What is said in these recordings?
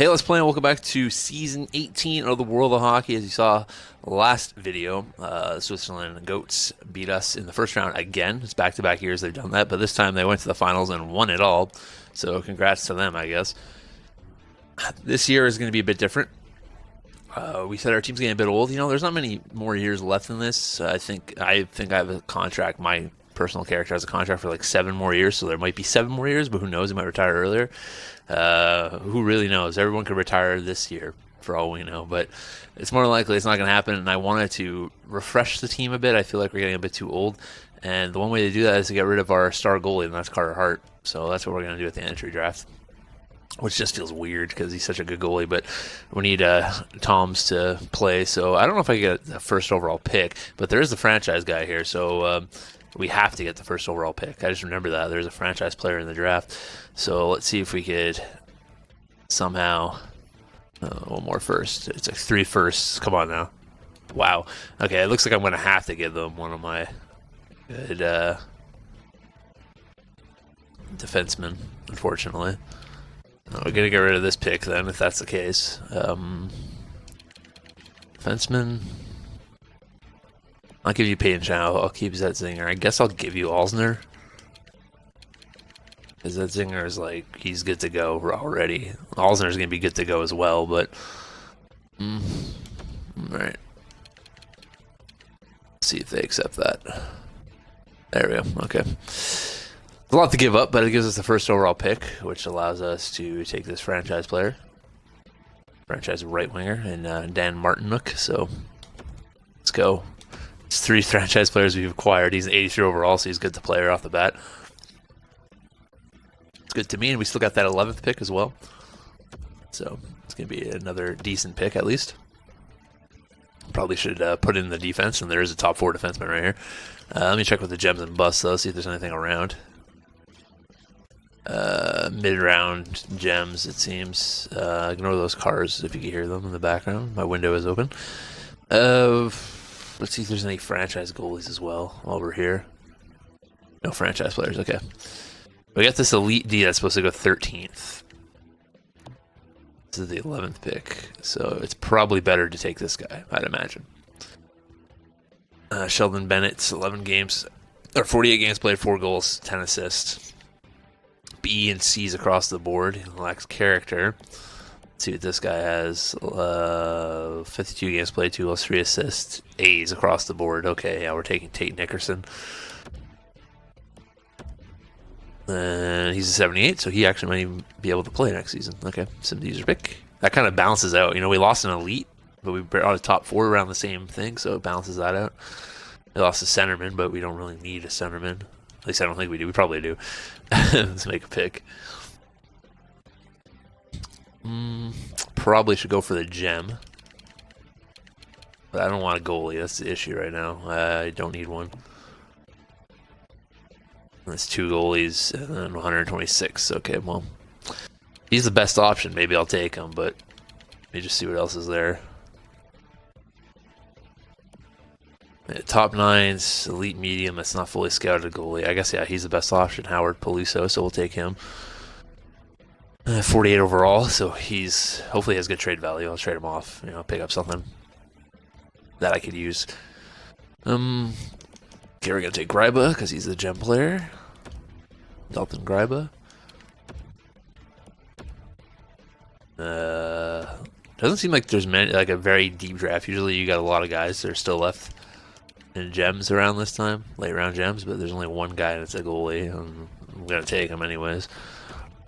Hey, let's play and welcome back to Season 18 of the World of Hockey. As you saw last video, Switzerland Goats beat us in the first round again. It's back-to-back years they've done that, but this time they went to the finals and won it all. So congrats to them, I guess. This year is going to be a bit different. We said our team's getting a bit old. You know, there's not many more years left in this. I think I have a contract. My personal character has a contract for like 7 more years, so there might be 7 more years, but who knows? He might retire earlier. Who really knows? Everyone could retire this year, for all we know, but it's more likely it's not going to happen, and I wanted to refresh the team a bit. I feel like we're getting a bit too old, and the one way to do that is to get rid of our star goalie, and that's Hart. So that's what we're going to do at the entry draft, which just feels weird because he's such a good goalie, but we need Toms to play, so I don't know if I get the first overall pick, but there is the franchise guy here, so we have to get the first overall pick. I just remember that. There's a franchise player in the draft. So let's see if we could somehow... one more first. It's like 3 firsts. Come on now. Wow. Okay, it looks like I'm going to have to give them one of my good defensemen, unfortunately. We're going to get rid of this pick then, if that's the case. Defenseman... I'll give you Peyton Chow. I'll keep Zetzinger. I guess I'll give you Alzner. Because Zetzinger is like, he's good to go already. Alzner's going to be good to go as well, but... Alright. See if they accept that. There we go. Okay. A lot to give up, but it gives us the first overall pick, which allows us to take this franchise player. Franchise right winger, and Dan Martinook. So, let's go. It's 3 franchise players we've acquired. He's an 83 overall, so he's good to play right off the bat. It's good to me, and we still got that 11th pick as well. So it's going to be another decent pick at least. Probably should put in the defense, and there is a top 4 defenseman right here. Let me check with the gems and busts, though, see if there's anything around. Mid-round gems, it seems. Ignore those cars if you can hear them in the background. My window is open. Let's see if there's any franchise goalies as well while we're here. No franchise players, okay. We got this Elite D that's supposed to go 13th. This is the 11th pick, so it's probably better to take this guy, I'd imagine. Sheldon Bennett's 11 games, or 48 games played, 4 goals, 10 assists. B and C's across the board. He lacks character. Let's see what this guy has. 52 games played, 2 goals, 3 assists. A's across the board. Okay, yeah, we're taking Tate Nickerson. And he's a 78, so he actually might even be able to play next season. Okay, sim user pick. That kind of balances out. You know, we lost an elite, but we brought a top 4 around the same thing, so it balances that out. We lost a centerman, but we don't really need a centerman. At least I don't think we do. We probably do. Let's make a pick. Probably should go for the gem. But I don't want a goalie. That's the issue right now. I don't need one. That's 2 goalies and then 126. Okay, well, he's the best option. Maybe I'll take him, but let me just see what else is there. Top 9s, elite medium. That's not fully scouted goalie. I guess, yeah, he's the best option. Howard Poliso, so we'll take him. 48 overall, so he's hopefully has good trade value. I'll trade him off. You know, pick up something that I could use. Okay, we're gonna take Gryba because he's the gem player. Dalton Gryba. Doesn't seem like there's many, like a very deep draft. Usually you got a lot of guys that are still left in gems around this time, late round gems, but there's only one guy and it's a goalie. And I'm gonna take him anyways.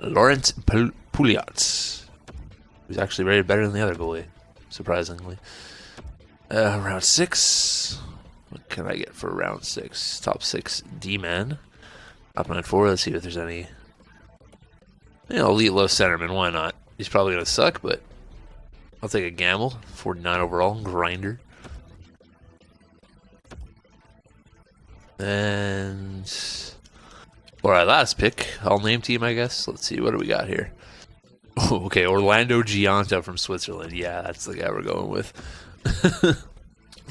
Laurent Pouliot, who's actually rated better than the other goalie, surprisingly. Round 6. What can I get for round 6? Top 6 D-man. Top 9-4. Let's see if there's any. You know, elite low centerman. Why not? He's probably gonna suck, but I'll take a gamble. 49 overall. Grinder. And for our last pick, I'll name team, I guess. Let's see, what do we got here? Oh, okay, Orlando Gianta from Switzerland. Yeah, that's the guy we're going with.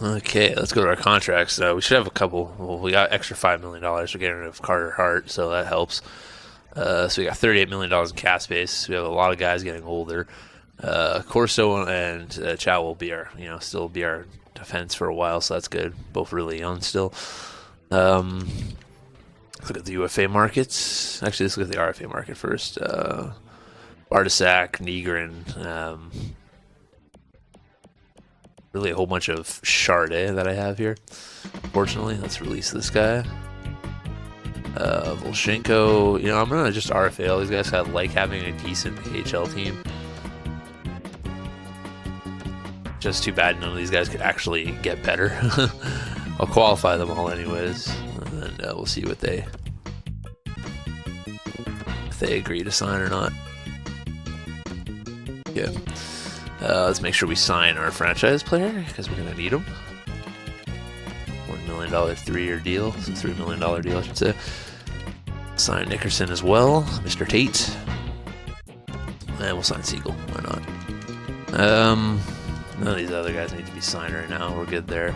Okay, let's go to our contracts. We should have a couple. Well, we got extra $5 million. We're getting rid of Carter Hart, so that helps. So we got $38 million in cap space. We have a lot of guys getting older. Corso and Chow will be our, still be our defense for a while, so that's good. Both really young still. Look at the UFA markets. Actually, let's look at the RFA market first. Bartasak, Nigrin, really a whole bunch of Chardé that I have here. Unfortunately, let's release this guy. Volchenko, I'm gonna just RFA all these guys. I like having a decent AHL team. Just too bad none of these guys could actually get better. I'll qualify them all anyways, and then we'll see what if they agree to sign or not. Yeah. Let's make sure we sign our franchise player because we're gonna need him. $1 million 3-year deal, so $3 million deal, I should say. Sign Nickerson as well, Mr. Tate, and we'll sign Siegel. Why not? None of these other guys need to be signed right now. We're good there.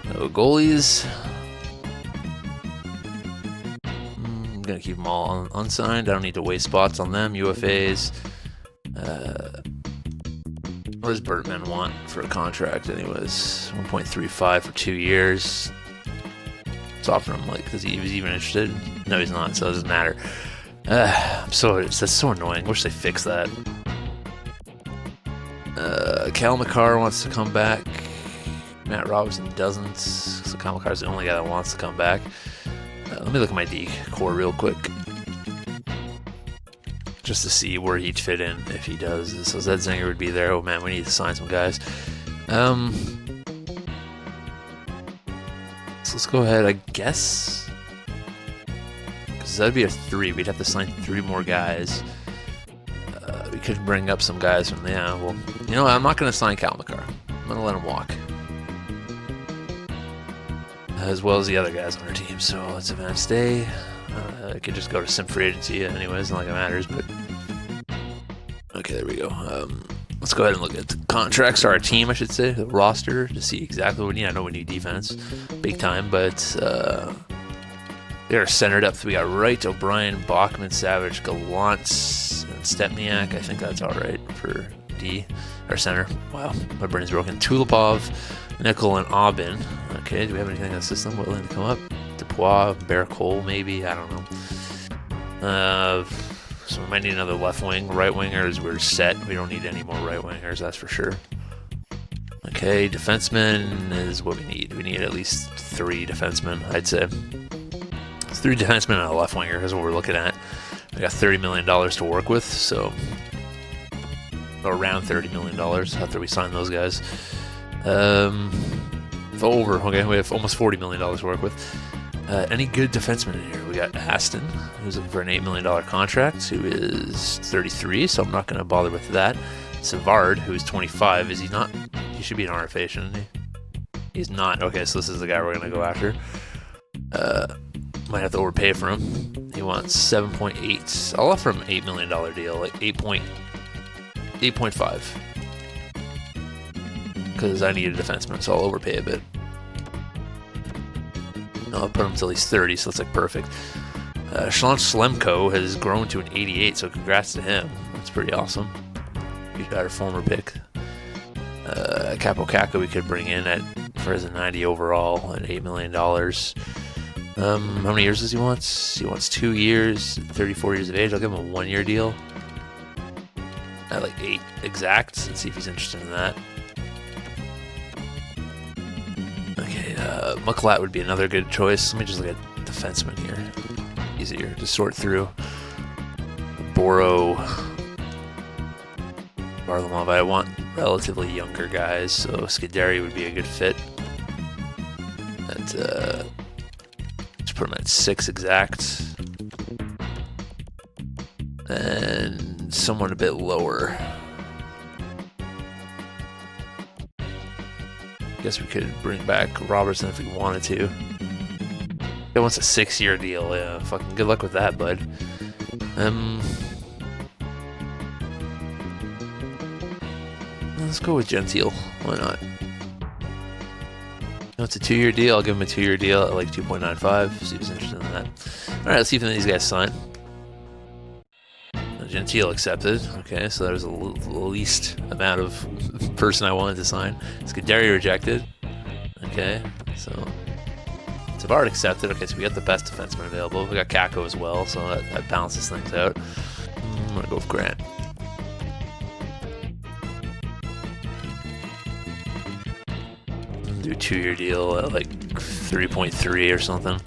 No goalies. I'm gonna keep them all unsigned. I don't need to waste spots on them. UFAs. What does Bertman want for a contract anyways? 1.35 for 2 years. Let's offer him, because he was even interested. No, he's not, so it doesn't matter. That's so annoying. Wish they fixed that. Cal McCarr wants to come back. Matt Robertson doesn't. So Cal McCarr's the only guy that wants to come back. Let me look at my D core real quick, just to see where he'd fit in if he does. So Zed Zinger would be there. Oh man, we need to sign some guys. So let's go ahead, I guess, because that'd be a 3. We'd have to sign 3 more guys. We could bring up some guys from there. Well, I'm not going to sign Cal McCarr. I'm going to let him walk, as well as the other guys on our team. So let's advance day. I could just go to sim free agency anyways, not like it matters, but okay, there we go. Let's go ahead and look at the contracts, or our team, I should say, the roster, to see exactly what we need. I know we need defense, big time, but they're centered up. We got Wright, O'Brien, Bachman, Savage, Gallant, and Stepniak. I think that's all right for D, or center. Wow, my brain's broken. Tulipov, Nickel, and Aubin. Okay, do we have anything in the system willing to come up? Dupois, Bear Cole, maybe, I don't know. So we might need another left wing. Right wingers, we're set. We don't need any more right wingers, that's for sure. Okay, defensemen is what we need. We need at least 3 defensemen, I'd say. It's 3 defensemen and a left winger is what we're looking at. We got $30 million to work with, so around $30 million after we sign those guys. Okay, we have almost $40 million to work with. Any good defensemen in here? We got Aston, who's looking for an $8 million contract, who is 33, so I'm not going to bother with that. Savard, who's 25, is he not? He should be an RFA, shouldn't he? He's not. Okay, so this is the guy we're going to go after. Might have to overpay for him. He wants 7.8. I'll offer him an $8 million deal, like 8.5. Because I need a defenseman, so I'll overpay a bit. I'll put him till he's 30, so that's like perfect. Shalon Slemko has grown to an 88, so congrats to him. That's pretty awesome. He's got our former pick. Capo Caco we could bring in for as a 90 overall at $8 million. How many years does he want? He wants 2 years, 34 years of age. I'll give him a 1-year deal at like 8 exact. Let's see if he's interested in that. Okay, Mucklat would be another good choice. Let me just look at defensemen here. Easier to sort through. Varlamov. I want relatively younger guys, so Scuderi would be a good fit. Let's put him at 6 exact. And someone a bit lower. Guess we could bring back Robertson if we wanted to. He wants a 6-year deal. Yeah, fucking good luck with that, bud. Let's go with Gentile. Why not? No, it's a 2-year deal. I'll give him a 2-year deal at like 2.95. See if he's interested in that. All right, let's see if any of these guys sign. Gentile accepted. Okay, so that was the least amount of person I wanted to sign. Scuderi rejected. Okay, so Savard accepted. Okay, so we got the best defenseman available. We got Kako as well, so that balances things out. I'm gonna go with Grant. Do a 2-year deal at like 3.3 or something.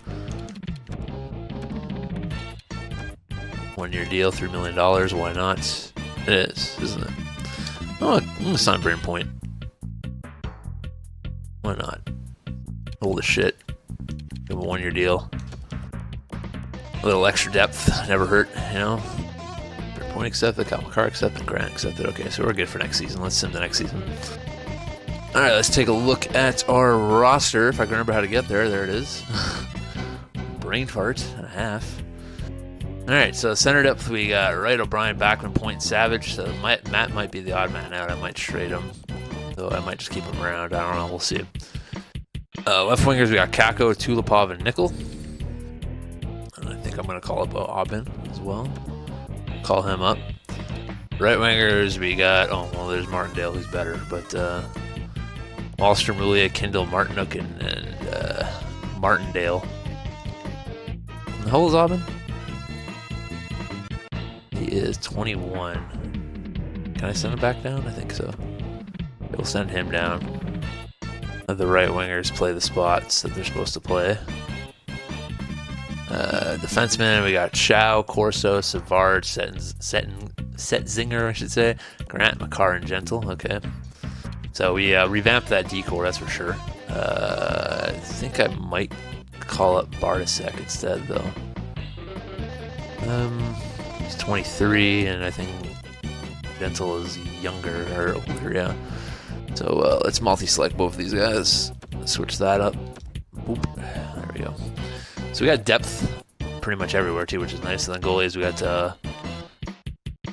1-year deal, $3 million. Why not? It is, isn't it? Oh, I'm gonna sign Brain Point. Why not? Old as shit. Give him a 1-year deal. A little extra depth, never hurt, you know. Brain Point accepted, Kalmakar accepted, Grant accepted. Okay, so we're good for next season. Let's sim the next season. All right, let's take a look at our roster. If I can remember how to get there, there it is. Brain fart and a half. All right, so center depth, we got Wright, O'Brien, Backman, Point, Savage. So Matt might be the odd man out. I might trade him, though I might just keep him around. I don't know. We'll see. Left wingers, we got Kako, Tulipov, and Nickel. And I think I'm going to call up Aubin as well. Call him up. Right wingers, we got, oh, well, there's Martindale, who's better. But Wallstrom, Rulia, Kindle, Martinuk, and Martindale. And the hell is Aubin? He is 21. Can I send him back down? I think so. We'll send him down. The right wingers play the spots that they're supposed to play. Defensemen, we got Chow, Corso, Savard, Setzinger, I should say, Grant, Makar, and Gentle. Okay. So we revamped that decor, that's for sure. I think I might call up Bartasek instead, though. He's 23, and I think Gentle is younger or older, yeah. So let's multi-select both of these guys. Switch that up. Boop. There we go. So we got depth pretty much everywhere too, which is nice. And then goalies, we got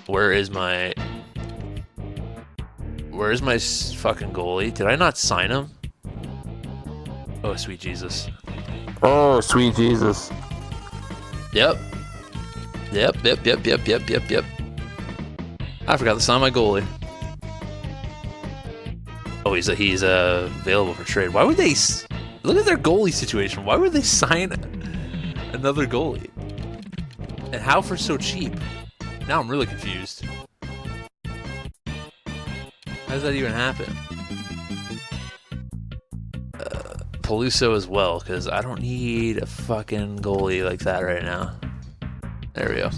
where is my fucking goalie? Did I not sign him? Oh, sweet Jesus. Oh, sweet Jesus. Yep. I forgot to sign my goalie. Oh, he's available for trade. Why would they look at their goalie situation? Why would they sign another goalie? And how for so cheap? Now I'm really confused. How does that even happen? Peluso as well, because I don't need a fucking goalie like that right now. There we go.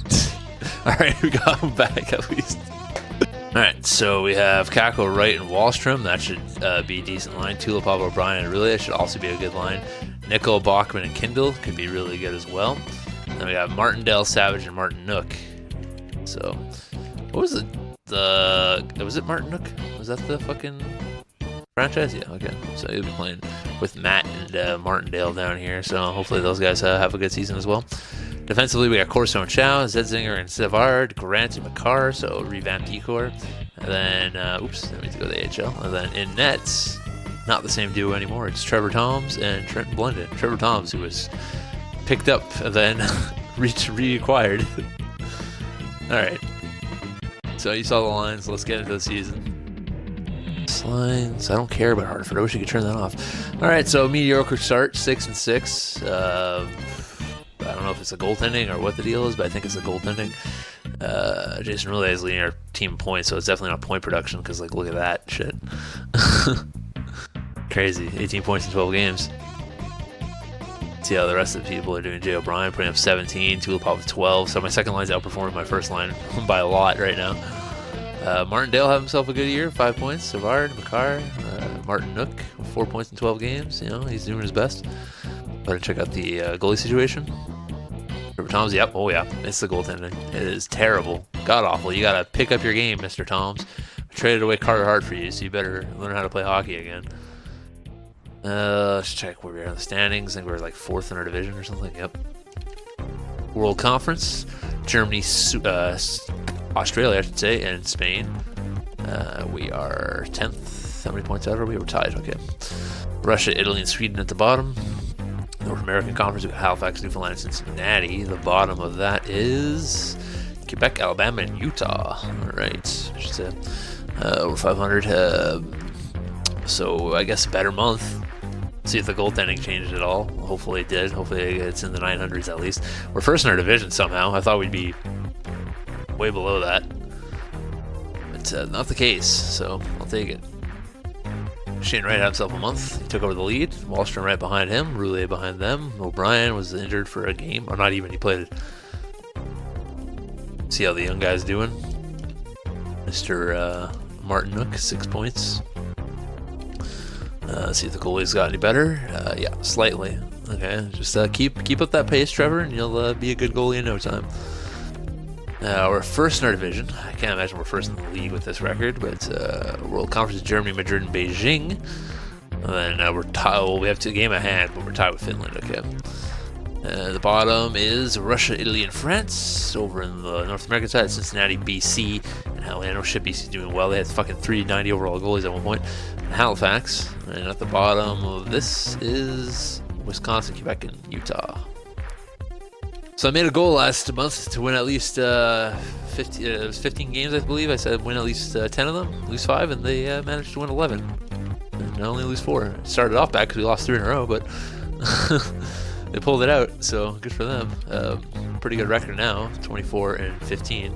Alright, we got him back at least. Alright, so we have Kako, Wright, and Wallstrom. That should be a decent line. Tulipov, O'Brien, and Rulia should also be a good line. Nickel, Bachman, and Kindle could be really good as well. Then we have Martindale, Savage, and Martin Nook. So, what was was it Martin Nook? Was that the fucking franchise? Yeah, okay. So he'll be playing with Matt and Martindale down here. So hopefully those guys have a good season as well. Defensively, we got Corso and Chow, Zetzinger and Savard, Grant and Makar, so revamped decor. And then, I need to go to the AHL. And then in nets, not the same duo anymore. It's Trevor Toms and Trenton Blundin. Trevor Toms, who was picked up and then reacquired. All right. So you saw the lines. Let's get into the season. Lines. I don't care about Hartford. I wish you could turn that off. All right. So mediocre start, 6-6. I don't know if it's a goaltending or what the deal is, but I think it's a goaltending. Jason Roulet is leading our team in points, so it's definitely not point production because, like, look at that shit. Crazy. 18 points in 12 games. See how the rest of the people are doing. Jay O'Brien putting up 17, Tulipov with 12. So my second line's outperforming my first line by a lot right now. Martindale had himself a good year, 5 points. Savard, Makar, Martin Nook with 4 points in 12 games. You know, he's doing his best. Better check out the goalie situation. Trevor Toms, yep, oh yeah, it's the goaltending. It is terrible, god awful. You gotta pick up your game, Mr. Toms. I traded away Carter Hart for you, so you better learn how to play hockey again. Let's check where we are in the standings. I think we're like 4th in our division or something. Yep. World Conference, Germany, Australia, I should say, and Spain. We are 10th. How many points out are we? We're tied. Okay. Russia, Italy, and Sweden at the bottom. North American Conference, we got Halifax, Newfoundland, and Cincinnati. The bottom of that is Quebec, Alabama, and Utah. All right, just over 500. So I guess a better month. See if the goaltending changed at all. Hopefully it did. Hopefully it's in the 900s at least. We're first in our division somehow. I thought we'd be way below that, but not the case. So I'll take it. Shane Wright had himself a month. He took over the lead. Wallstrom right behind him. Roulet behind them. O'Brien was injured for a game, or not even. He played it. See how the young guy's doing. Mr. Martinook, 6 points. See if the goalie's got any better. Yeah, slightly. Okay, just keep up that pace, Trevor, and you'll be a good goalie in no time. We're first in our division. I can't imagine we're first in the league with this record, but World Conference, Germany, Madrid, and Beijing. And then we're tied. Well, we have 2 games at hand, but we're tied with Finland. Okay. The bottom is Russia, Italy, and France. Over in the North American side, Cincinnati, BC, and Halifax. No shit, BC's doing well. They had fucking 390 overall goalies at one point. And Halifax. And at the bottom of this is Wisconsin, Quebec, and Utah. So I made a goal last month to win at least 15 games, I believe. I said win at least 10 of them, lose 5, and they managed to win 11. And only lose 4. It started off bad because we lost 3 in a row, but they pulled it out, so good for them. Pretty good record now, 24 and 15.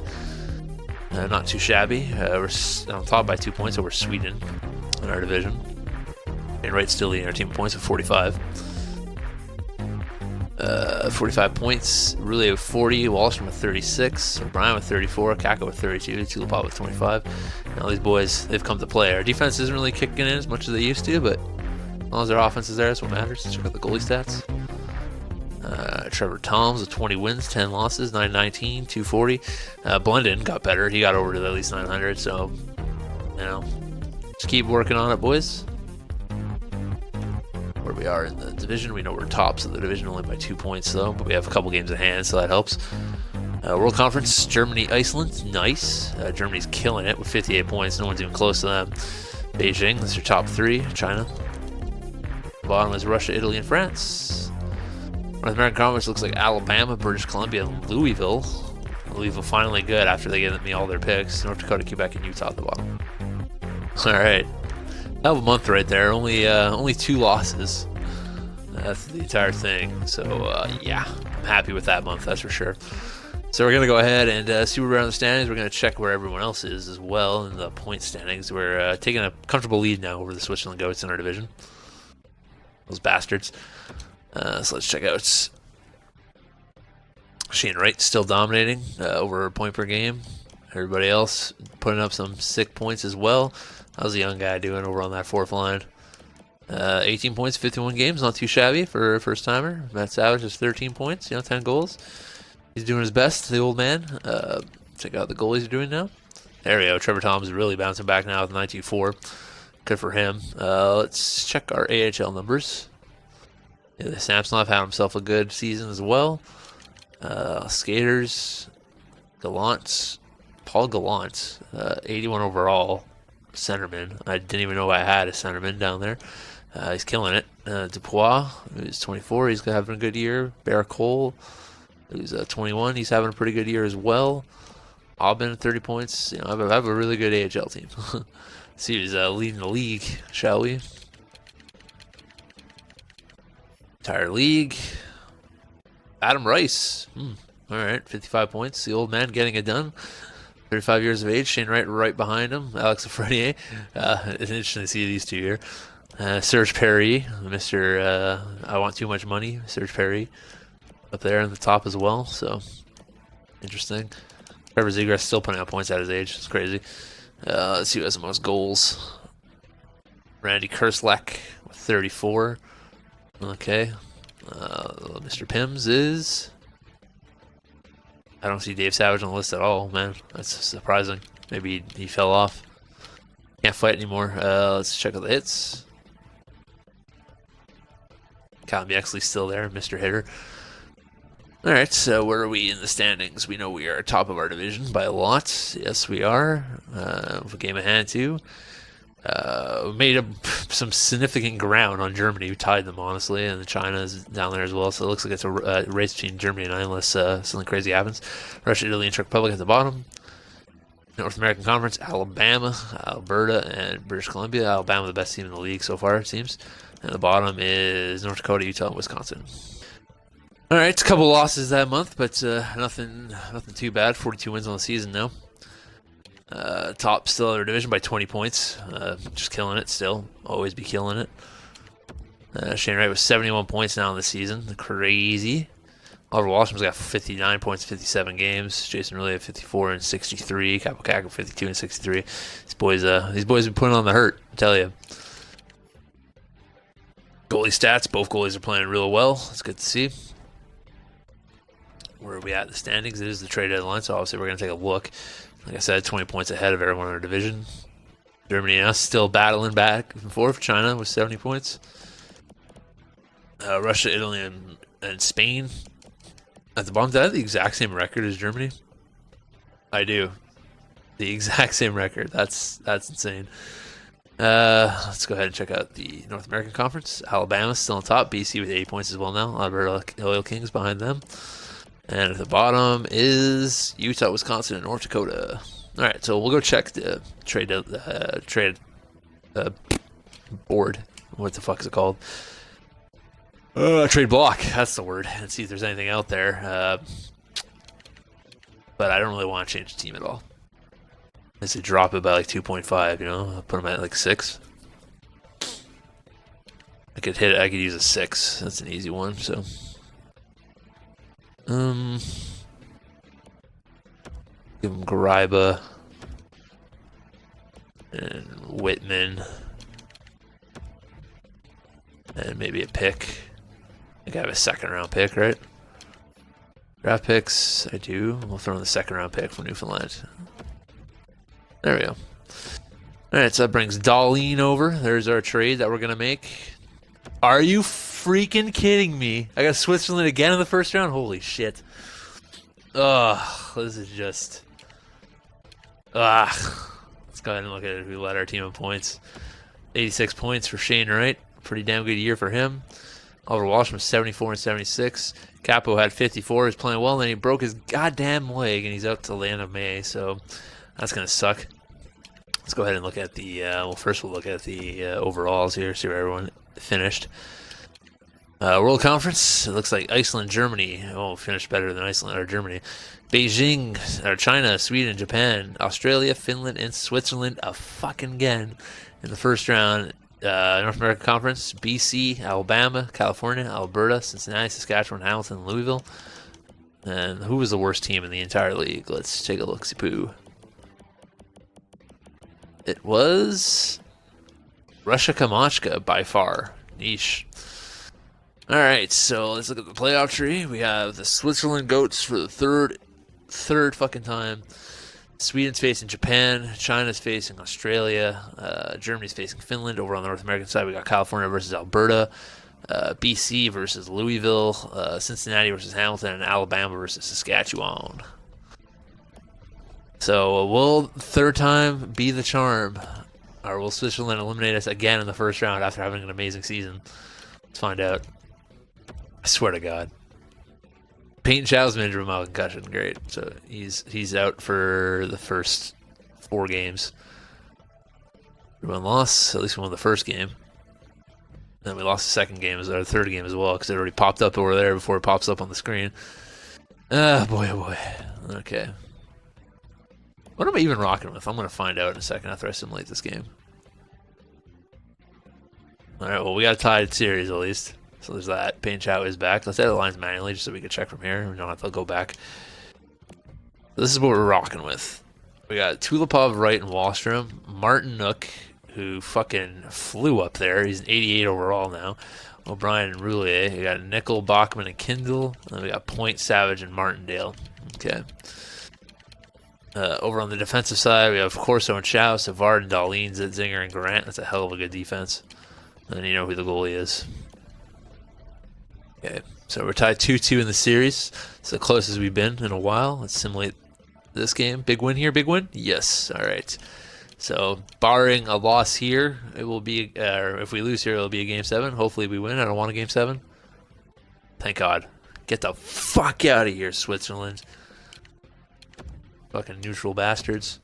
Not too shabby. We're on top by 2 points over Sweden in our division. And Wright's still leading our team points with 45. 45 points, Roulet with 40, Wallstrom with 36, O'Brien with 34, Kakko with 32, Tulipov with 25. Now these boys, they've come to play. Our defense isn't really kicking in as much as they used to, but as long as their offense is there, that's what matters. Check out the goalie stats. Trevor Toms with 20 wins, 10 losses, 919, 240. Blendon got better. He got over to at least 900, so, just keep working on it, boys. Where we are in the division, we know we're tops of the division only by 2 points though, but we have a couple games in hand, so that helps. World Conference, Germany, Iceland, nice. Germany's killing it with 58 points, no one's even close to them. Beijing, that's your top 3. China. Bottom is Russia, Italy, and France. North American Conference looks like Alabama, British Columbia, and Louisville. Louisville finally good after they gave me all their picks. North Dakota, Quebec, and Utah at the bottom. Alright. Hell of a month right there. Only 2 losses. That's the entire thing. So yeah, I'm happy with that month. That's for sure. So we're gonna go ahead and see where we're on the standings. We're gonna check where everyone else is as well in the point standings. We're taking a comfortable lead now over the Switzerland Goats in our division. Those bastards. So let's check out. Shane Wright still dominating over a point per game. Everybody else putting up some sick points as well. How's the young guy doing over on that 4th line? 18 points, 51 games, not too shabby for a first timer. Matt Savage is 13 points, 10 goals. He's doing his best, the old man. Check out the goalies he's doing now. There we go. Trevor Thomas is really bouncing back now with 19.4. Good for him. Let's check our AHL numbers. Yeah, Samsonov had himself a good season as well. Skaters, Gallant, Paul Gallant, 81 overall. Centerman. I didn't even know I had a centerman down there. He's killing it. Dupois, who's 24, he's having a good year. Bear Cole, who's 21, he's having a pretty good year as well. Aubin, 30 points. I have a really good AHL team. See who's leading the league, shall we? Entire league. Adam Rice. All right, 55 points. The old man getting it done. 35 years of age. Shane Wright right behind him. Alex Lafreniere. It's interesting to see these two here. Serge Perry, Mr. I Want Too Much Money. Serge Perry up there in the top as well. So, interesting. Trevor Zegras still putting out points at his age. It's crazy. Let's see who has the most goals. Randy Kerslak with 34. Okay. Mr. Pims is... I don't see Dave Savage on the list at all, man. That's surprising. Maybe he fell off. Can't fight anymore. Let's check out the hits. Callum Yaxley's still there, Mr. Hitter. Alright, so where are we in the standings? We know we are top of our division by a lot. Yes, we are. With a game in hand, too. Made some significant ground on Germany, who tied them, honestly, and China is down there as well, so it looks like it's a race between Germany and I unless something crazy happens. Russia, Italy, and Czech Republic at the bottom. North American Conference, Alabama, Alberta, and British Columbia. Alabama the best team in the league so far, it seems. And the bottom is North Dakota, Utah, and Wisconsin. All right, it's a couple losses that month, but nothing too bad. 42 wins on the season now. Top still in our division by 20 points. Just killing it still. Always be killing it. Shane Wright with 71 points now in the season. Crazy. Oliver Washington's got 59 points in 57 games. Jason Riley at 54 and 63. Kapokak 52 and 63. These boys have been putting on the hurt, I tell you. Goalie stats, both goalies are playing real well. It's good to see. Where are we at in the standings? It is the trade deadline, so obviously we're going to take a look. Like I said, 20 points ahead of everyone in our division. Germany and us still battling back and forth. China with 70 points. Russia, Italy, and Spain at the bottom. Do I have the exact same record as Germany? I do. The exact same record. That's insane. Let's go ahead and check out the North American Conference. Alabama's still on top. BC with 8 points as well now. Alberta Oil Kings behind them. And at the bottom is Utah, Wisconsin, and North Dakota. All right, so we'll go check the trade board. What the fuck is it called? Trade block. That's the word. And see if there's anything out there. But I don't really want to change the team at all. I say drop it by like 2.5. You know, I'll put them at like 6. I could use a 6. That's an easy one. So. Give him Gariba and Whitman and maybe a pick. I think I have a second round pick, right? Draft picks, I do. We'll throw in the second round pick from Newfoundland. There we go. Alright, so that brings Darlene over. There's our trade that we're going to make. Are you freaking kidding me? I got Switzerland again in the first round? Holy shit. Ugh, this is just... Let's go ahead and look at it. We led our team in points. 86 points for Shane Wright. Pretty damn good year for him. Oliver Washington was 74 and 76. Capo had 54. He's playing well, and then he broke his goddamn leg, and he's out till the end of May, so that's going to suck. Let's go ahead and look at the... first we'll look at the overalls here, see where everyone finished. World Conference, it looks like Iceland, Germany. Oh, finished better than Iceland or Germany. Beijing, or China, Sweden, Japan, Australia, Finland, and Switzerland fucking again in the first round. North American Conference, BC, Alabama, California, Alberta, Cincinnati, Saskatchewan, Hamilton, Louisville. And who was the worst team in the entire league? Let's take a look-see poo. It was Russia Kamachka by far. Niche. Alright, so let's look at the playoff tree. We have the Switzerland Goats for the third fucking time. Sweden's facing Japan. China's facing Australia. Germany's facing Finland. Over on the North American side, we got California versus Alberta. BC versus Louisville. Cincinnati versus Hamilton. And Alabama versus Saskatchewan. So will third time be the charm? Or will Switzerland eliminate us again in the first round after having an amazing season? Let's find out. I swear to God. Peyton Chow's been injured with mild concussion. Great. So he's out for the first 4 games. We won loss. At least we won the first game. Then we lost the second game, our third game as well, because it already popped up over there before it pops up on the screen. Boy, oh boy. Okay. What am I even rocking with? I'm going to find out in a second after I simulate this game. Alright, well, we got a tied series at least. So there's that. Payne Chow is back. Let's edit the lines manually just so we can check from here. We don't have to go back. This is what we're rocking with. We got Tulipov, Wright, and Wallstrom. Martin Nook, who fucking flew up there. He's an 88 overall now. O'Brien and Roulier. We got Nickel, Bachman, and Kindle. And then we got Point, Savage, and Martindale. Okay. Over on the defensive side, we have Corso and Chow, Savard and Darlene, Zinger and Grant. That's a hell of a good defense. And then you know who the goalie is. Okay, so we're tied 2-2 in the series. It's the closest we've been in a while. Let's simulate this game. Big win here, big win? Yes. All right. So, barring a loss here, it will be, or if we lose here, it'll be a game 7. Hopefully we win. I don't want a game 7. Thank God. Get the fuck out of here, Switzerland. Fucking neutral bastards.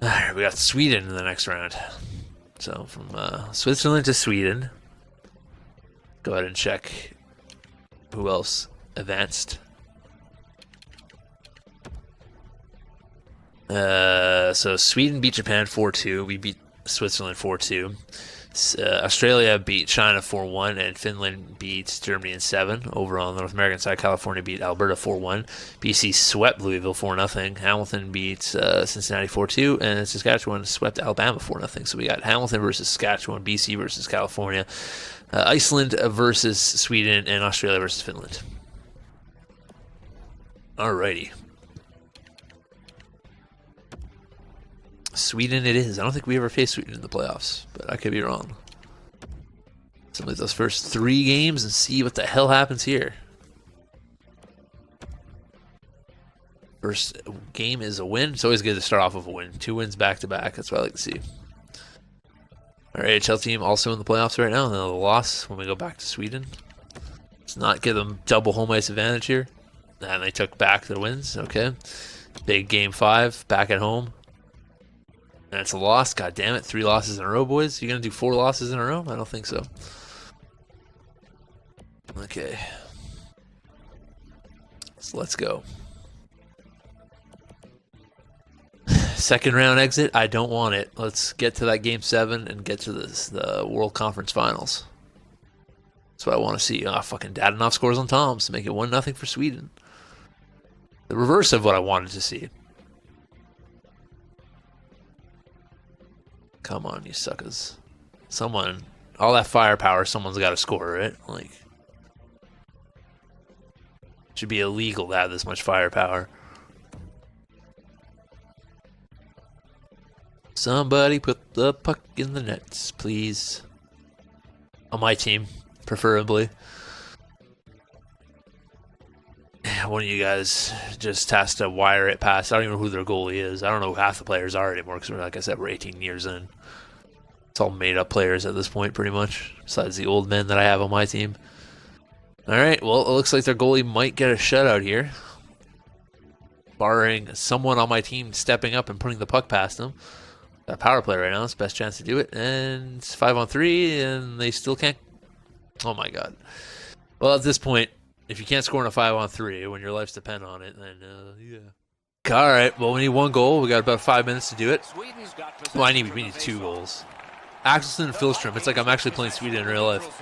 Alright, we got Sweden in the next round. So, from Switzerland to Sweden. Go ahead and check who else advanced. So Sweden beat Japan 4-2. We beat Switzerland 4-2. Australia beat China 4-1, and Finland beat Germany in 7. Over on the North American side, California beat Alberta 4-1. BC swept Louisville 4-0. Hamilton beat Cincinnati 4-2, and Saskatchewan swept Alabama 4-0. So we got Hamilton versus Saskatchewan, BC versus California, Iceland versus Sweden, and Australia versus Finland. Alrighty. Sweden it is. I don't think we ever faced Sweden in the playoffs, but I could be wrong. So let's those first 3 games and see what the hell happens here. First game is a win. It's always good to start off with a win. 2 wins back to back. That's what I like to see. Our AHL team also in the playoffs right now. Another loss when we go back to Sweden. Let's not give them double home ice advantage here. And they took back their wins. Okay. Big game 5 back at home. And it's a loss. God damn it. 3 losses in a row, boys. You gonna do 4 losses in a row? I don't think so. Okay. So let's go. Second round exit. I don't want it. Let's get to that game 7 and get to the World Conference Finals. That's what I want to see. Fucking Dadonov scores on Toms to make it 1-0 for Sweden. The reverse of what I wanted to see. Come on, you suckers. Someone, all that firepower, someone's got to score, right? Like, it should be illegal to have this much firepower. Somebody put the puck in the nets, please. On my team, preferably. One of you guys just has to wire it past. I don't even know who their goalie is. I don't know who half the players are anymore because, like I said, we're 18 years in. It's all made-up players at this point, pretty much, besides the old men that I have on my team. All right, well, it looks like their goalie might get a shutout here, barring someone on my team stepping up and putting the puck past them. Got a power play right now. It's the best chance to do it, and it's 5-on-3, and they still can't. Oh my God. Well, at this point, if you can't score in a 5-on-3 when your life's depend on it, then yeah. All right. Well, we need 1 goal. We got about 5 minutes to do it. Well, we need 2 goals. Axelsson and Philstrom. It's like I'm actually playing Sweden in real life.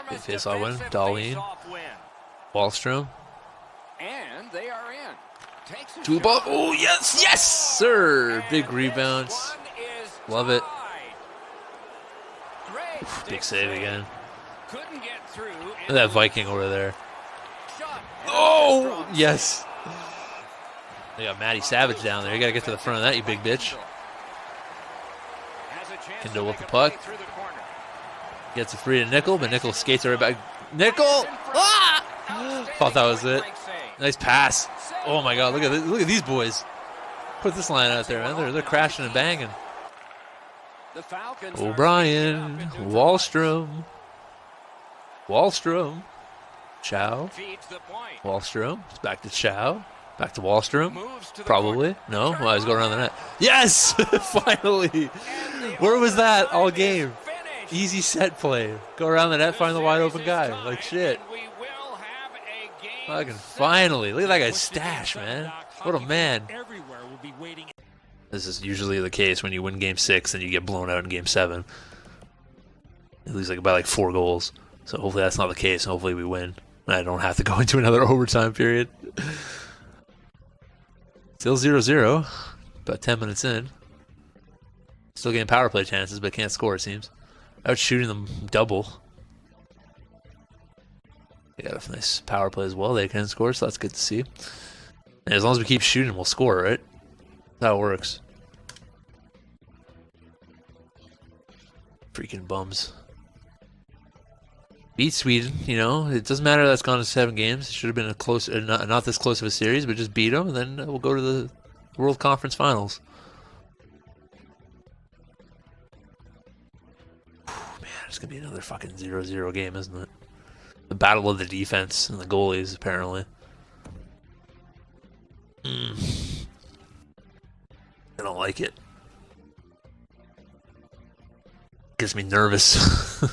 Big face-off win. Dahlin. Wallstrom. And they are in. To the ball. Oh yes, yes, sir. Big rebounds. Love it. Oof, big save again. Couldn't get through. Look at that Viking over there. Oh, yes. They got Matty Savage down there. You got to get to the front of that, you big bitch. Kendall with the puck. Gets it free to Nickel, but Nickel skates right back. Nickel! Ah! Thought that was it. Nice pass. Oh, my God. Look at these boys. Put this line out there, man. They're crashing and banging. O'Brien. Wallstrom. Wallstrom. Chow. Wallstrom. It's back to Chow. Back to Wallstrom. Probably. No? Well, I was going around the net. Yes! Finally! Where was that all game? Easy set play. Go around the net, find the wide open guy. Like shit. Fucking finally. Look at that guy's stash, man. What a man. This is usually the case when you win game 6 and you get blown out in game 7. You lose by like 4 goals. So hopefully that's not the case. Hopefully we win. I don't have to go into another overtime period. Still 0-0. About 10 minutes in. Still getting power play chances, but can't score, it seems. Out shooting them double. They got a nice power play as well. They can score, so that's good to see. And as long as we keep shooting, we'll score, right? That's how it works. Freaking bums. beat Sweden. You know, it doesn't matter that it's gone to 7 games. It should have been a close, not this close of a series, but just beat them, and then we'll go to the World Conference Finals. Man, it's gonna be another fucking 0-0 game, isn't it? The battle of the defense and the goalies, apparently. I don't like it. Gets me nervous.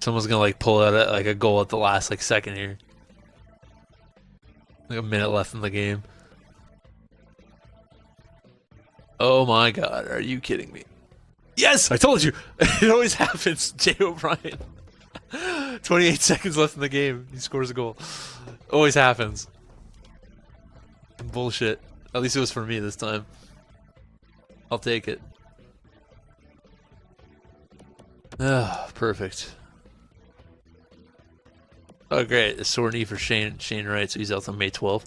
Someone's gonna like pull out like a goal at the last like second here. Like a minute left in the game. Oh my god, are you kidding me? Yes, I told you. It always happens. Jay O'Brien. 28 seconds left in the game. He scores a goal. Always happens. Bullshit. At least it was for me this time. I'll take it. Ah, perfect. Oh, great. A sore knee for Shane Wright, so he's out on May 12th.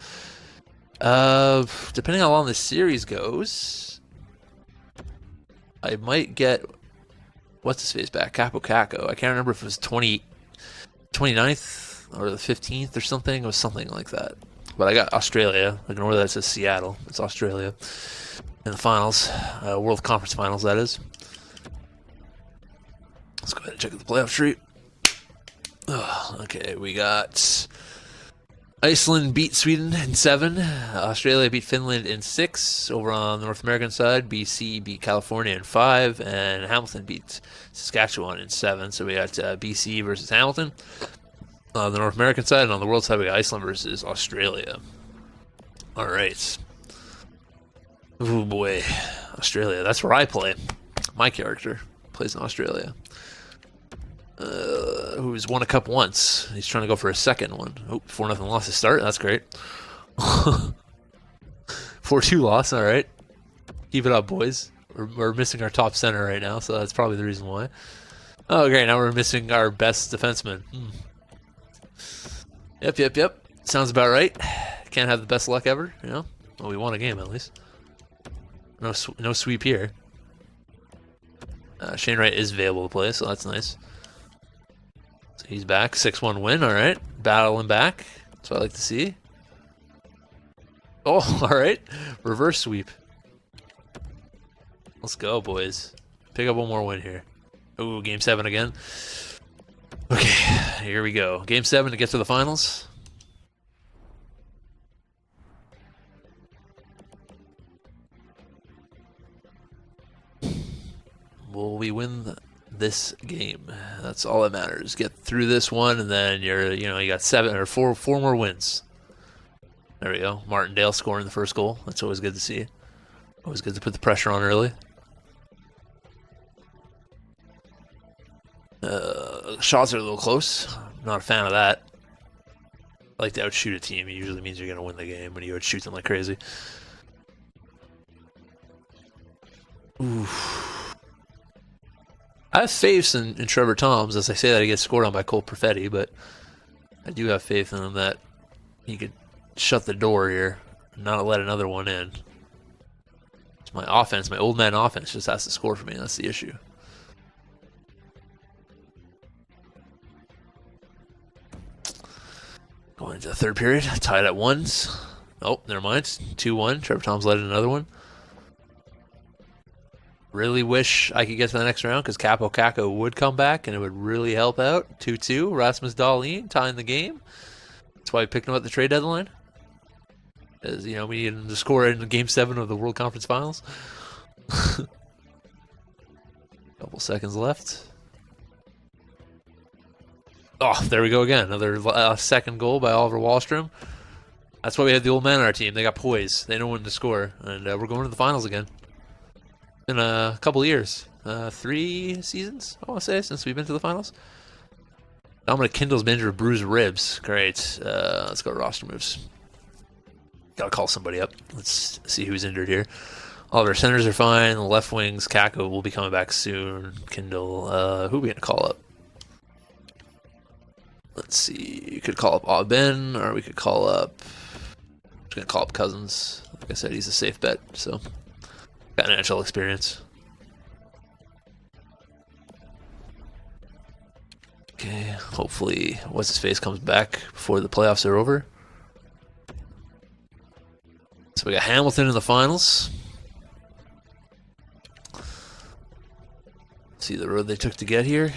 Depending on how long the series goes, I might get... What's his face back? Capo Caco. I can't remember if it was 29th or the 15th or something. It was something like that. But I got Australia. Ignore that it says Seattle. It's Australia. In the finals. World Conference Finals, that is. Let's go ahead and check the playoff sheet. Okay, we got Iceland beat Sweden in 7. Australia beat Finland in 6. Over on the North American side, BC beat California in 5. And Hamilton beat Saskatchewan in 7. So we got BC versus Hamilton on the North American side. And on the world side, we got Iceland versus Australia. All right. Oh boy. Australia. That's where I play. My character plays in Australia. Who's won a cup once. He's trying to go for a second one. Oh, 4-0 loss to start. That's great. 4-2 loss. All right. Keep it up, boys. We're missing our top center right now, so that's probably the reason why. Oh, great. Now we're missing our best defenseman. Yep. Sounds about right. Can't have the best luck ever, you know? Well, we won a game at least. No sweep here. Shane Wright is available to play, so that's nice. So he's back. 6-1 win. All right. Battling back. That's what I like to see. Oh, all right. Reverse sweep. Let's go, boys. Pick up one more win here. Ooh, game 7 again. Okay, here we go. Game 7 to get to the finals. Will we win this game? That's all that matters. Get through this one, and then you got 7 or 4 more wins. There we go. Martindale scoring the first goal. That's always good to see. Always good to put the pressure on early. Shots are a little close. I'm not a fan of that. I like to outshoot a team. It usually means you're going to win the game when you outshoot them like crazy. Oof. I have faith in Trevor Toms. As I say that, he gets scored on by Cole Perfetti, but I do have faith in him that he could shut the door here and not let another one in. It's my offense, my old man offense, just has to score for me. That's the issue. Going into the third period, tied at 1s. Oh, never mind. 2-1. Trevor Toms led in another one. Really wish I could get to the next round because Capo Caco would come back and it would really help out. 2-2. Rasmus Dahlin tying the game. That's why we picked him at the trade deadline. As we needed him to score in Game 7 of the World Conference Finals. Couple seconds left. Oh, there we go again. Another second goal by Oliver Wahlstrom. That's why we had the old man on our team. They got poise. They know when to score. And we're going to the finals again. In a couple of years. 3 seasons, I want to say, since we've been to the finals. Dominic Kindle's been injured with bruised ribs. Great. Let's go to roster moves. Gotta call somebody up. Let's see who's injured here. All of our centers are fine. The left wings, Kako will be coming back soon. Kindle, who are we going to call up? Let's see. You could call up Aubin, or we could call up... I'm just going to call up Cousins. Like I said, he's a safe bet, so... Got NHL experience. Okay, hopefully what's his face comes back before the playoffs are over. So we got Hamilton in the finals. See the road they took to get here.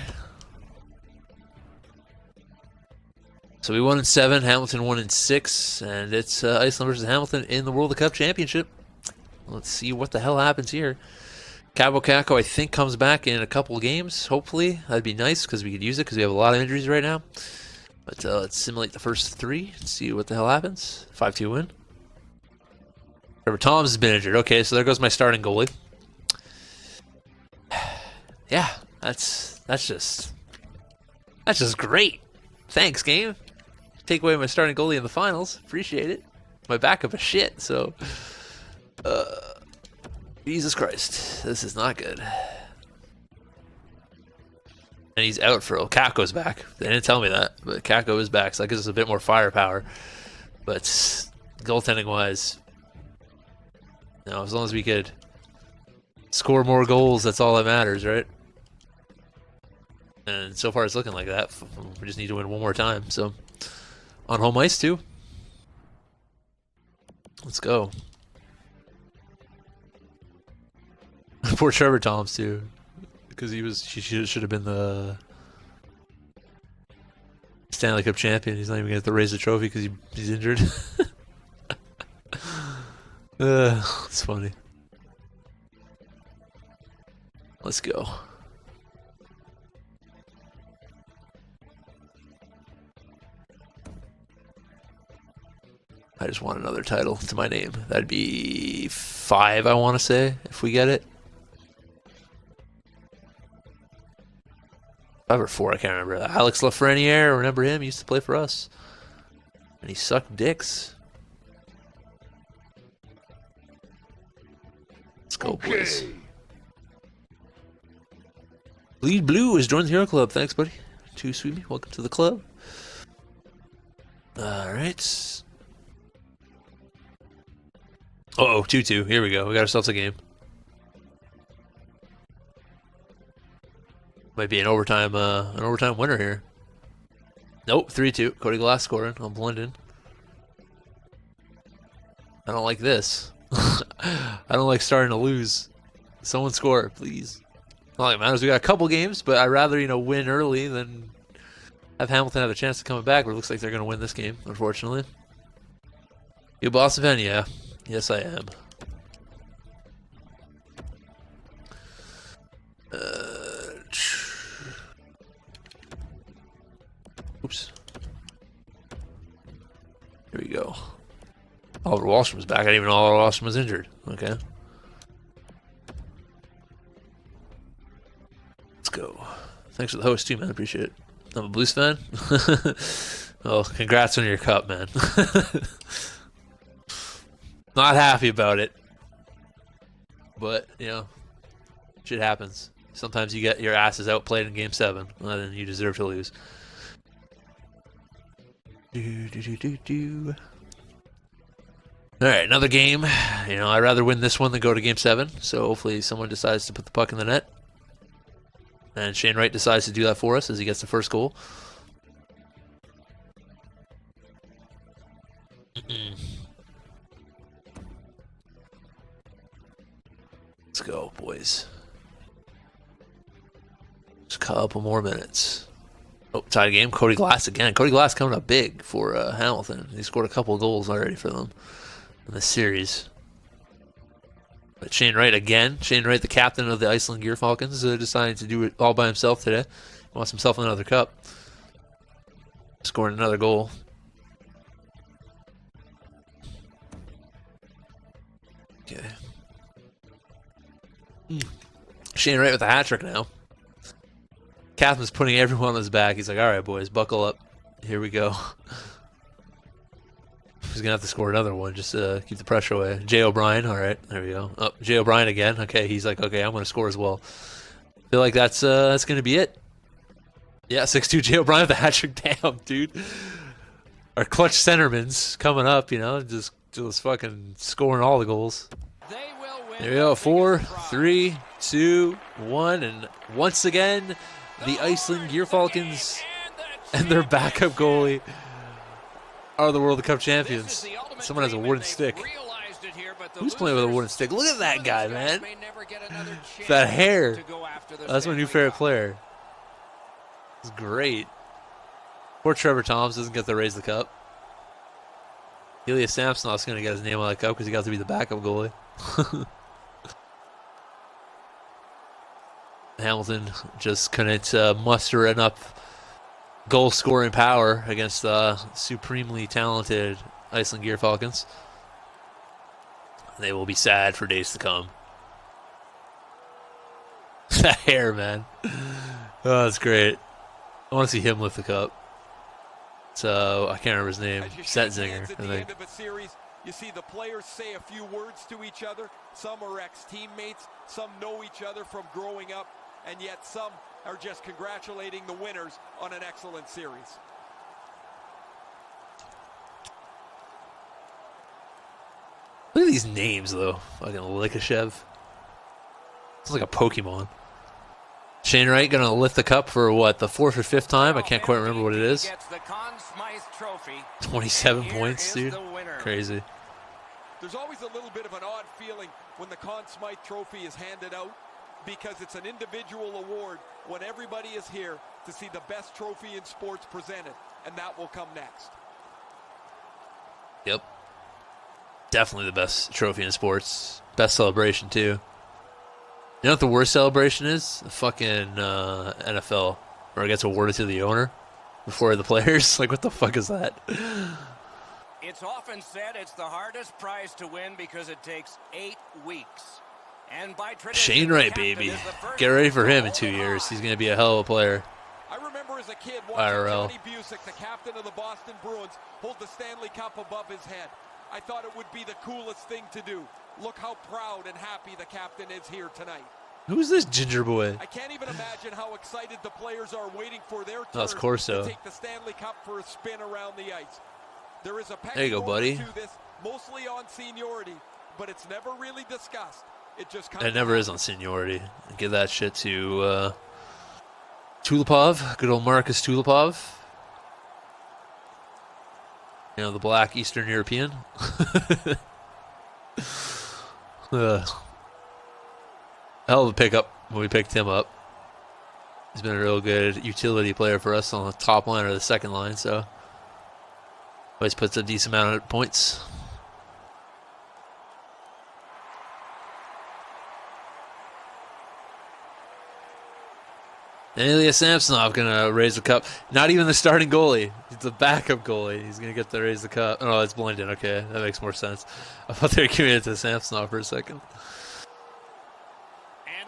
So we won in 7, Hamilton won in 6, and it's Iceland versus Hamilton in the World Cup Championship. Let's see what the hell happens here. Cabo Caco, I think, comes back in a couple of games, hopefully. That'd be nice, because we could use it, because we have a lot of injuries right now. But let's simulate the first 3 and see what the hell happens. 5-2 win. Trevor Toms has been injured. Okay, so there goes my starting goalie. Yeah, that's just great. Thanks, game. Take away my starting goalie in the finals. Appreciate it. My backup is shit, so... Jesus Christ. This is not good. And he's out for... Oh, Caco's back. They didn't tell me that, but Caco is back, so that gives us a bit more firepower. But goaltending-wise... You know, as long as we could score more goals, that's all that matters, right? And so far it's looking like that. We just need to win one more time, so... On home ice, too. Let's go. Poor Trevor Toms, too. Because he should have been the Stanley Cup champion. He's not even going to have to raise the trophy because he's injured. It's funny. Let's go. I just want another title to my name. That'd be 5, I want to say, if we get it. 5 or 4, I can't remember. Alex Lafreniere, remember him? He used to play for us. And he sucked dicks. Let's go, boys. Bleed Blue has joined the Hero Club. Thanks, buddy. Too sweet. Welcome to the club. Alright. Uh-oh, 2-2. Here we go. We got ourselves a game. Might be an overtime winner here. Nope, 3-2. Cody Glass scoring. I'm blending. I don't like this. I don't like starting to lose. Someone score, please. Not like it matters. We got a couple games, but I'd rather, win early than have Hamilton have a chance of coming back. But it looks like they're going to win this game, unfortunately. You a Boston fan? Yeah. Yes, I am. Oops. Here we go. Oliver Wahlstrom's back. I didn't even know Oliver Wahlstrom was injured. Okay. Let's go. Thanks for the host, too, man. Appreciate it. I'm a Blues fan. Well, congrats on your cup, man. Not happy about it. But, shit happens. Sometimes you get your asses outplayed in Game 7, and then you deserve to lose. Alright, another game. I'd rather win this one than go to Game 7, so hopefully someone decides to put the puck in the net. And Shane Wright decides to do that for us as he gets the first goal. Let's go, boys. Just a couple more minutes. Oh, tied game. Cody Glass again. Cody Glass coming up big for Hamilton. He scored a couple of goals already for them in the series. But Shane Wright again. Shane Wright, the captain of the Iceland Gear Falcons, decided to do it all by himself today. He wants himself another cup. Scoring another goal. Okay. Shane Wright with a hat trick now. Captain's putting everyone on his back. He's like, all right, boys, buckle up. Here we go. He's going to have to score another one. Just keep the pressure away. Jay O'Brien. All right, there we go. Oh, Jay O'Brien again. Okay, he's like, okay, I'm going to score as well. Feel like that's going to be it. Yeah, 6-2 Jay O'Brien with the hat trick. Damn, dude. Our clutch centerman's coming up, just fucking scoring all the goals. There we go. 4, 3, 2, 1. And once again, the Iceland Gear Falcons and their backup goalie are the World Cup champions. Someone has a wooden stick. Who's playing with a wooden stick? Look at that guy, man. That hair. That's my new favorite player. It's great. Poor Trevor Thomas doesn't get to raise the cup. Ilya Samsonov's going to get his name on the cup because he got to be the backup goalie. Hamilton just couldn't muster enough goal-scoring power against the supremely talented Iceland Gear Falcons. They will be sad for days to come. That hair, man. Oh, that's great. I want to see him lift the cup. So I can't remember his name. Setzinger, I think. You see the players say a few words to each other. Some are ex-teammates. Some know each other from growing up. And yet some are just congratulating the winners on an excellent series. Look at these names, though. Fucking Likashev. It's like a Pokemon. Shane Wright gonna lift the cup for what, the 4th or 5th time? I can't quite remember what it is. 27 points, dude. Crazy. There's always a little bit of an odd feeling when the Conn Smythe Trophy is handed out because it's an individual award when everybody is here to see the best trophy in sports presented, and that will come next. Yep. Definitely the best trophy in sports. Best celebration, too. You know what the worst celebration is? The fucking NFL, where it gets awarded to the owner before the players. Like, what the fuck is that? It's often said it's the hardest prize to win because it takes 8 weeks. And by tradition, Shane Wright, baby. Get ready for him in 2 years. He's going to be a hell of a player. I remember as a kid IRL. watching Johnny Busick, the captain of the Boston Bruins, hold the Stanley Cup above his head. I thought it would be the coolest thing to do. Look how proud and happy the captain is here tonight. Who's this ginger boy? I can't even imagine how excited the players are waiting for their turn That's Corso. to take the Stanley Cup for a spin around the ice. There is a There you go, buddy. to this, mostly on seniority, but it's never really discussed. It just comes. It never is on seniority. Give that shit to Tulipov, good old Marcus Tulipov. You know, the black Eastern European. Hell of a pickup when we picked him up. He's been a real good utility player for us on the top line or the second line, so always puts a decent amount of points. And Ilya Samsonov gonna raise the cup. Not even the starting goalie. He's the backup goalie. He's gonna get to raise the cup. Oh, it's Blendon. Okay, that makes more sense. I thought they were giving it to Samsonov for a second.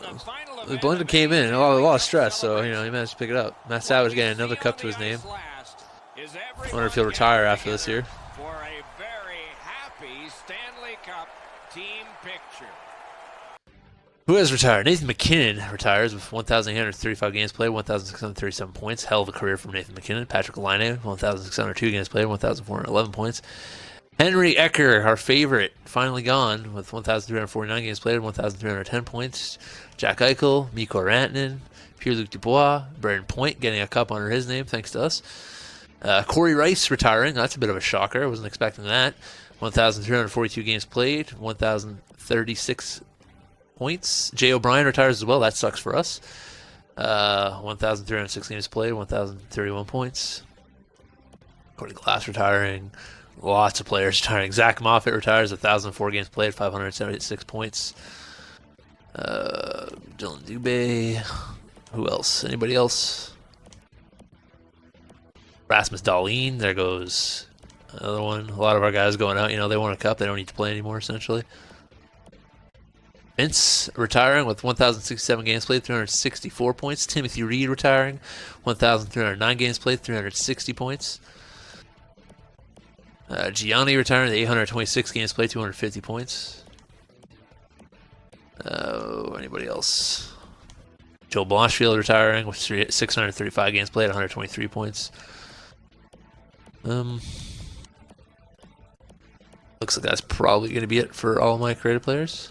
Blendon came in, a lot of stress, so you know he managed to pick it up. Matt Savage getting another cup to his name. I wonder if he'll retire after this year. For a very happy Stanley Cup team picture. Who has retired? Nathan McKinnon retires with 1,835 games played, 1,637 points. Hell of a career from Nathan McKinnon. Patrick Laine, 1,602 games played, 1,411 points. Henry Ecker, our favorite, finally gone with 1,349 games played, 1,310 points. Jack Eichel, Mikko Rantanen, Pierre-Luc Dubois, Brandon Point getting a cup under his name, thanks to us. Corey Rice retiring. That's a bit of a shocker. I wasn't expecting that. 1,342 games played, 1,036 points. Jay O'Brien retires as well. That sucks for us. 1,306 games played, 1,031 points. Cody Glass retiring. Lots of players retiring. Zach Moffat retires, 1,004 games played, 576 points. Dylan Dubé. Who else? Anybody else? Rasmus Dahlin. There goes another one. A lot of our guys going out. You know, they won a cup. They don't need to play anymore, essentially. Vince retiring with 1,067 games played, 364 points. Timothy Reed retiring, 1,309 games played, 360 points. Gianni retiring, 826 games played, 250 points. Anybody else? Joel Blanchfield retiring with 635 games played, 123 points. Looks like that's probably going to be it for all my creative players.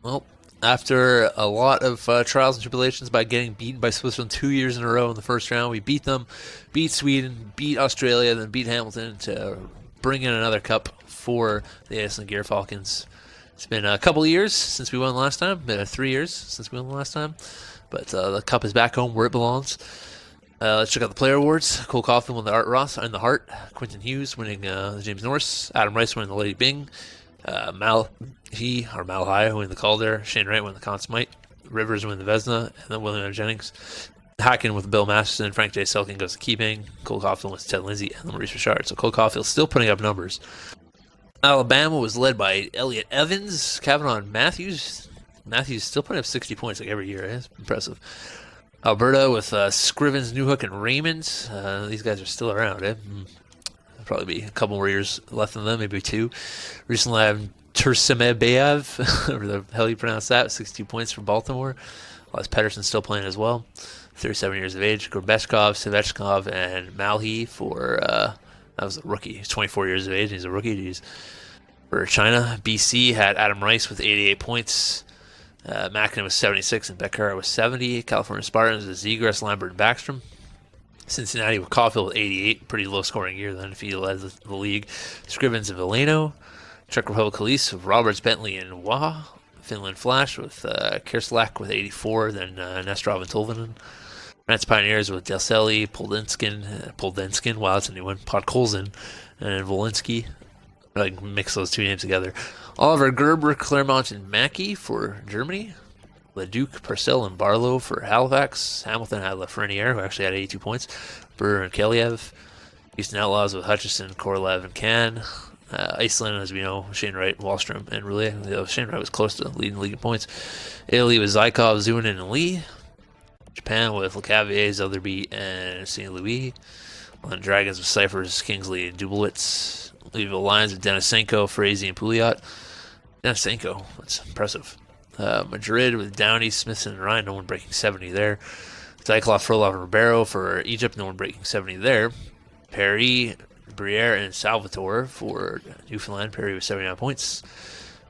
Well, After a lot of trials and tribulations by getting beaten by Switzerland 2 years in a row in the first round, we beat them, beat Sweden, beat Australia, then beat Hamilton to bring in another cup for the Iceland Gear Falcons. It's been a couple of years since we won last time, 3 years since we won last time, but the cup is back home where it belongs. Let's check out the player awards. Cole Caulfield won the Art Ross and the Hart. Quentin Hughes winning the James Norris. Adam Rice winning the Lady Bing. Malhi winning the Calder. Shane Wright winning the Conn Smythe. Rivers winning the Vesna. And then William M. Jennings. Hacken with Bill Masterson. Frank J. Selking goes to keeping. Cole Caulfield with Ted Lindsay and Maurice Richard. So Cole Caulfield still putting up numbers. Alabama was led by Elliot Evans, Kavanaugh Matthews. Matthews still putting up 60 points like every year. It's impressive. Alberta with Scrivens, Newhook, and Raymond. These guys are still around. There'll probably be a couple more years left in them, maybe 2. Recently, I have Tursemebayev, whatever the hell you pronounce that, 62 points for Baltimore. Les Pedersen's still playing as well, 37 years of age. Gorbeshkov, Savechkov, and Malhi for, that was a rookie. He's 24 years of age, and he's a rookie. He's for China. BC had Adam Rice with 88 points. Mackinnon was 76, and Becker was 70. California Spartans with Zegras, Lambert, and Backstrom. Cincinnati with Caulfield with 88. Pretty low-scoring year then if he led the league. Scrivens and Veleno. Czech Republic Kalise with Roberts, Bentley, and Waha. Finland Flash with Kerslak with 84. Then Nestrov and Tolvanen. France Pioneers with Delselli, Poldinskin, wow, that's a new one. Podkolzin, and Volinsky. I can mix those two names together. Oliver Gerber, Claremont, and Mackey for Germany. Leduc, Purcell, and Barlow for Halifax. Hamilton had Lafreniere, who actually had 82 points. Brewer and Keliev. Houston Outlaws with Hutchison, Korolev, and Can. Iceland, as we know, Shane Wright, Wallstrom, and Roulet. Shane Wright was close to leading the league in points. Italy with Zykov, Zunin, and Lee. Japan with Lecavier, Zotherby, and St. Louis. On Dragons with Cyphers, Kingsley, and Dublowitz. Louisville Lions with Denisenko, Frazee, and Pouliot. Denisenko, that's impressive. Madrid with Downey, Smithson, and Ryan, no one breaking 70 there. Zyklov, Frolov, and Ribeiro for Egypt, no one breaking 70 there. Perry, Briere, and Salvatore for Newfoundland. Perry with 79 points.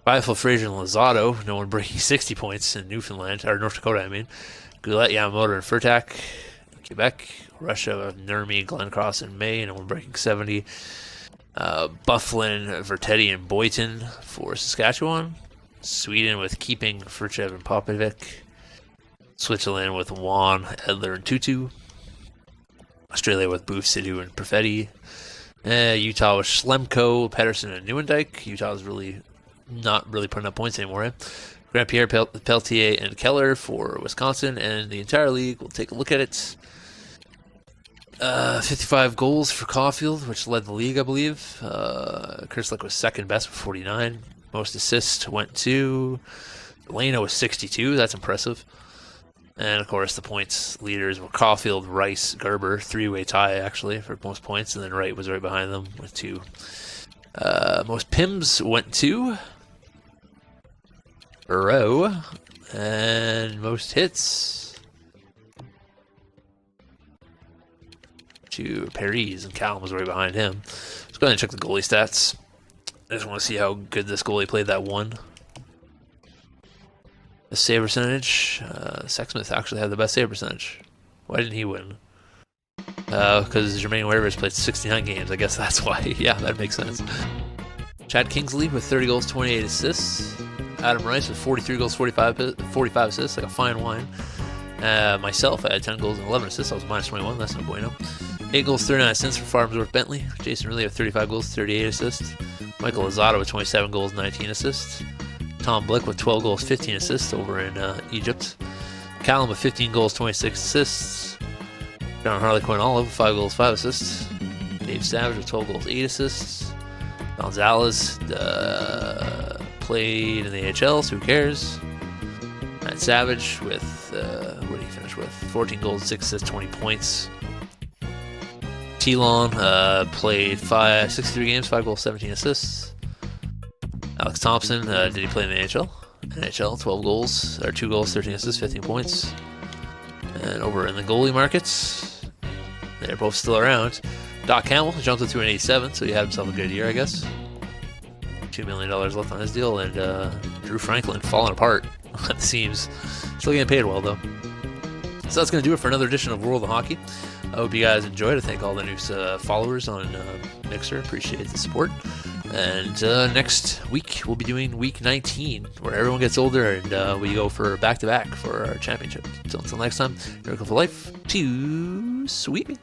Bifel, Fraser, and Lozado, no one breaking 60 points in Newfoundland, or North Dakota, I mean. Goulet, Yamamoto, and Furtak, Quebec. Russia with Nurmi, Glencross, and May, no one breaking 70. Bufflin, Vertetti, and Boyton for Saskatchewan. Sweden with Keeping, Furchev, and Popovic. Switzerland with Juan, Edler, and Tutu. Australia with Booth, Sidhu, and Perfetti. Utah with Schlemko, Pedersen, and Nieuwendyk. Utah's really not really putting up points anymore. Grand Pierre, Peltier, and Keller for Wisconsin. And the entire league, we'll take a look at it. 55 goals for Caulfield, which led the league, I believe. Kerslak was second best with 49. Most assists went to Leno with 62. That's impressive. And, of course, the points leaders were Caulfield, Rice, Gerber. 3-way tie, actually, for most points. And then Wright was right behind them with 2. Most PIMs went to Burrow. And most hits to Paris. And Callum was right behind him. Let's go ahead and check the goalie stats. I just want to see how good this goalie played that one. The save percentage. Sexsmith actually had the best save percentage. Why didn't he win? Because Jermaine Waivers played 69 games. I guess that's why. Yeah, that makes sense. Chad Kingsley with 30 goals, 28 assists. Adam Rice with 43 goals, 45 assists, like a fine wine. Myself, I had 10 goals and 11 assists. I was minus 21. That's no bueno. 8 goals, 39 assists for Farmsworth Bentley. Jason Riley with 35 goals, 38 assists. Michael Lozada with 27 goals, 19 assists. Tom Blick with 12 goals, 15 assists over in Egypt. Callum with 15 goals, 26 assists. John Harlequin Olive with 5 goals, 5 assists. Dave Savage with 12 goals, 8 assists. Gonzalez played in the AHL, so who cares? Matt Savage with, what did he finish with? 14 goals, 6 assists, 20 points. T-Lon played 63 games, 5 goals, 17 assists. Alex Thompson, did he play in the NHL? NHL, 12 goals, or 2 goals, 13 assists, 15 points. And over in the goalie markets, they're both still around. Doc Campbell jumped up to an 87, so he had himself a good year, I guess. $2 million left on his deal, and Drew Franklin falling apart. at the seams. Still getting paid well, though. So that's going to do it for another edition of World of Hockey. I hope you guys enjoyed. I thank all the new followers on Mixer. Appreciate the support. And next week, we'll be doing week 19, where everyone gets older and we go for back-to-back for our championship. So until next time, Miracle for Life, too sweet.